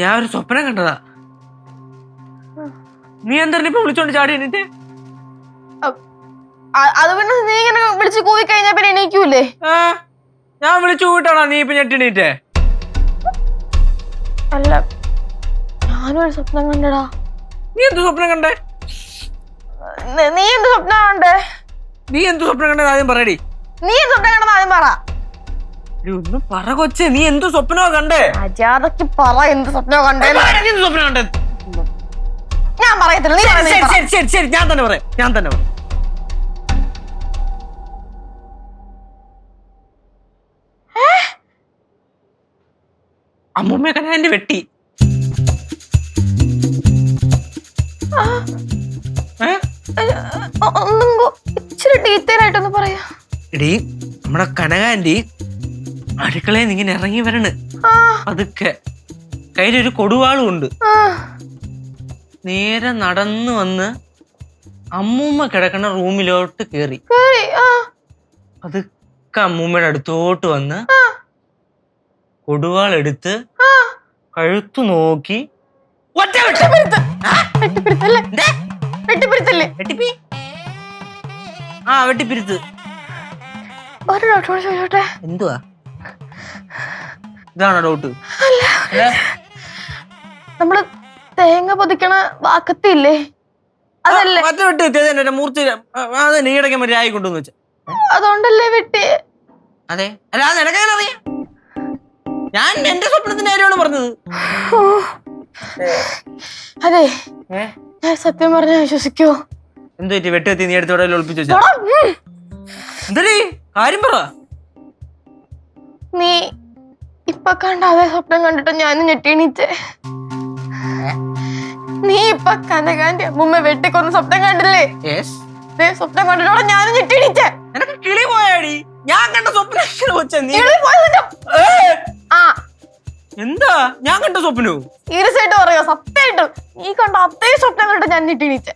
ഞാൻ ഒരു സ്വപ്നം കണ്ടതാ. നീ എന്താണ് ഇപ്പൊ വിളിച്ചോണ്ട് ചാടി എണീറ്റേ? അത് പിന്നെ നീ ഇങ്ങനെ വിളിച്ച് കൂവി കഴിഞ്ഞാ പിന്നെ എണീക്കൂലേ? ഞാൻ വിളിച്ചു കൂട്ടാണോ നീ ഇപ്പൊ ഞെട്ടിണീറ്റേ? അല്ല, ഞാനൊരു സ്വപ്നം കണ്ടടാ. നീ എന്ത് സ്വപ്നം കണ്ടേ? നീ എന്ത് സ്വപ്നം കണ്ടേ? നീ എന്ത് സ്വപ്നം കണ്ടേ ആദ്യം പറയടി. നീ എന്ത് സ്വപ്നം കണ്ടെന്ന് ആദ്യം പറ. ഒന്നും പറ കൊച്ചേ, നീ എന്ത് സ്വപ്നമാ കണ്ടേ? അജാദക്ക് പറ, എന്ത് സ്വപ്നം കണ്ടേ? സ്വപ്നം കണ്ടേ? ഞാൻ പറയത്തില്ല, നീ ശരി ശരി ഞാൻ തന്നെ പറയാം, ഞാൻ തന്നെ പറയാം. അമ്മൂമ്മ കനാന്റെ വെട്ടി. ഇച്ചിരി ഡീറ്റെയിൽ ആയിട്ടൊന്ന് പറയാ. എടീ, നമ്മുടെ കനകാന്റി അടുക്കളയിൽ നിന്ന് ഇങ്ങനെ ഇറങ്ങി വരണ്. അതൊക്കെ കയ്യിലൊരു കൊടുവാളും ഉണ്ട്. നേരെ നടന്നു വന്ന് അമ്മൂമ്മ കിടക്കുന്ന റൂമിലോട്ട് കേറി. അതൊക്കെ അമ്മൂമ്മയുടെ അടുത്തോട്ട് വന്ന് കൊടുവാൾ എടുത്ത് കഴുത്തു നോക്കി ഒറ്റ വെട്ടിപ്പിരുത്ത്. എന്തുവാ ഇതാണോ ഡൗട്ട്? നമ്മള് തേങ്ങ പൊതിക്കണ വാക്കത്തില്ലേ, അതല്ലേ? ഈടയ്ക്ക് മറ്റേ ആയി കൊണ്ടുവന്ന് വെച്ച അതുകൊണ്ടല്ലേ വെട്ടി? അതെ. അല്ല, അത് എനക്കങ്ങനെ അറിയാം. ഞാൻ എന്റെ സ്വപ്നത്തിന്റെ കാര്യമാണ് പറഞ്ഞത്. അതെ, ഞാൻ സത്യം പറഞ്ഞ വിശ്വസിക്കോ? എന്ത് പറ്റി? വെട്ടി നീ എടുത്തോടെ ഒളിപ്പിച്ചു വെച്ചാ എന്തേ? കാര്യം പറ. നീ ഇപ്പൊ കണ്ട അതേ സ്വപ്നം കണ്ടിട്ട് ഞാനും ഞെട്ടിണീച്ചേ. നീ ഇപ്പൊ കനകാന്റെ അമ്മൂമ്മ വെട്ടിക്കൊന്ന് സ്വപ്നം കണ്ടില്ലേ? സ്വപ്നം കണ്ടിട്ടോടെ ഞാനും ഞെട്ടിണീച്ചേ. നിനക്ക് കിളി പോയാടി? ഞാൻ കണ്ട സ്വപ്നം എന്താ? ഞാൻ കണ്ട സ്വപ്നവും സീരിയസായിട്ട് പറയോ? സത്യമായിട്ടും നീ കണ്ട അതേ സ്വപ്നം കണ്ടിട്ട് ഞാൻ ഞെട്ടിണീച്ചേ.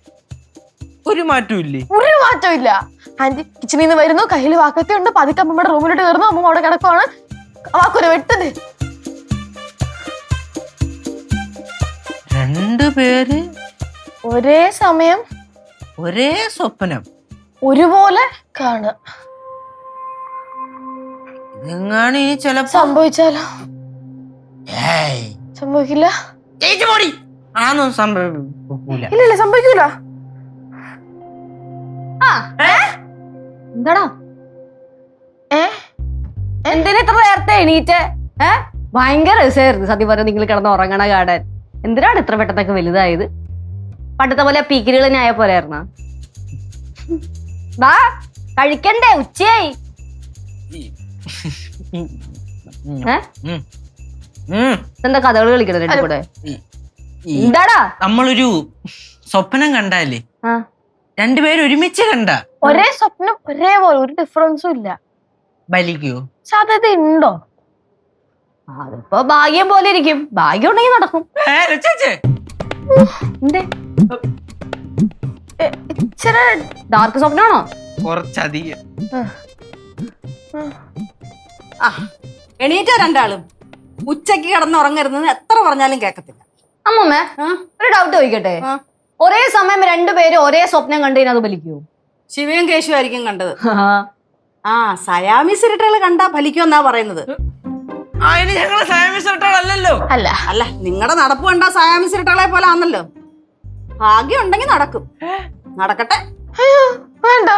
ഒരു മാറ്റവും ഇല്ലേ? ഒരു മാറ്റവും ഇല്ല. ആന്റി കിച്ചണിൽ നിന്ന് വരുന്നു, കയ്യിൽ വാക്കത്തി ഉണ്ട്, പതുക്കെ അമ്മയുടെ റൂമിലോട്ട് കയറുന്നു. അമ്മ അവിടെ കിടക്കുവാണ്, വാക്കൊരു വെട്ടത്. രണ്ടുപേര് ഒരേ സമയം ഒരേ സ്വപ്നം ഒരുപോലെ കാണുക. ഇതെങ്ങാണ് ഇനി ചിലപ്പോ സംഭവിച്ചാലോ? സംഭവിക്കില്ല. ഇല്ല, സംഭവിക്കൂല. എന്താടാ എന്തിനാ ഇത്ര നേരത്തെ എണീറ്റേ? ഭയങ്കര രസമായിരുന്നു സത്യം പറഞ്ഞ നിങ്ങൾ കിടന്ന് ഉറങ്ങണ കാണാൻ. എന്തിനാണ് ഇത്ര പെട്ടെന്നൊക്കെ വലുതായത്? പണ്ടത്തെ പോലെ പീക്കിരികൾ ഞായ പോലെ ആയിരുന്ന? കഴിക്കണ്ടേ? ഉച്ചയായി. എന്താ കഥകൾ കളിക്കണത് രണ്ടു കൂടെ? എന്താടാ? നമ്മളൊരു സ്വപ്നം കണ്ടാലേ രണ്ടുപേരും ഒരുമിച്ച് കണ്ട ഒരേ സ്വപ്നം ഒരേപോലെ, ഒരു ഡിഫറൻസും ഇല്ല. ബലിക്കോ? സാധ്യത ഉണ്ടോ? അതിപ്പോ ഭാഗ്യം പോലെ ഇരിക്കും. ഭാഗ്യം ഉണ്ടെങ്കിൽ നടക്കും. ഡാർക്ക് സ്വപ്നമാണോ? കുറച്ചധികം. എണീറ്റ രണ്ടാളും ഉച്ചക്ക് കിടന്നുറങ്ങരുതെന്ന് എത്ര പറഞ്ഞാലും കേക്കത്തില്ല. അമ്മമ്മേ, ഒരു ഡൗട്ട് ചോദിക്കട്ടെ? ഒരേ സമയം രണ്ടുപേരും ഒരേ സ്വപ്നം കണ്ടു കഴിഞ്ഞാൽ അത് ഫലിക്കുവോ? ശിവയും കേശുവായിരിക്കും കണ്ടത്. സയാമി സിരട്ടകൾ കണ്ടാ ഫലിക്കുമെന്നാ പറയുന്നത്. അല്ല അല്ല, നിങ്ങളുടെ നടപ്പ് കണ്ടാ സയാമി സിരട്ടകളെ പോലെ ആണല്ലോ. ഭാഗ്യം ഉണ്ടെങ്കിൽ നടക്കും. നടക്കട്ടെ. വേണ്ട,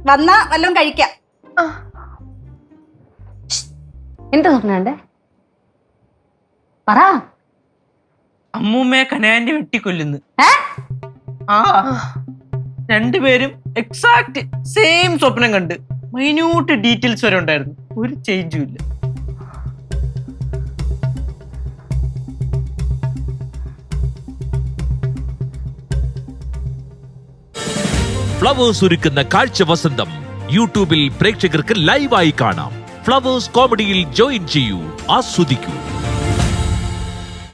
വന്നാ വല്ലതും കഴിക്കാം. എന്താ സ്വപ്നം കണ്ടേ? പറ. അമ്മൂമ്മയെ കനാന്റെ വെട്ടിക്കൊല്ലുന്നു. രണ്ടുപേരും എക്സാക്ട് സെയിം സ്വപ്നം കണ്ട് മൈന്യൂട്ട് ഡീറ്റെയിൽസ് വരെ ഉണ്ടായിരുന്നു. ഒരു ചേഞ്ചും ഇല്ല. ഫ്ലവേഴ്സ് ഒരുക്കുന്ന കാഴ്ച വസന്തം യൂട്യൂബിൽ പ്രേക്ഷകർക്ക് ലൈവായി കാണാം. ഫ്ലവേഴ്സ് കോമഡിയിൽ ജോയിൻ ചെയ്യൂ, ആസ്വദിക്കൂ.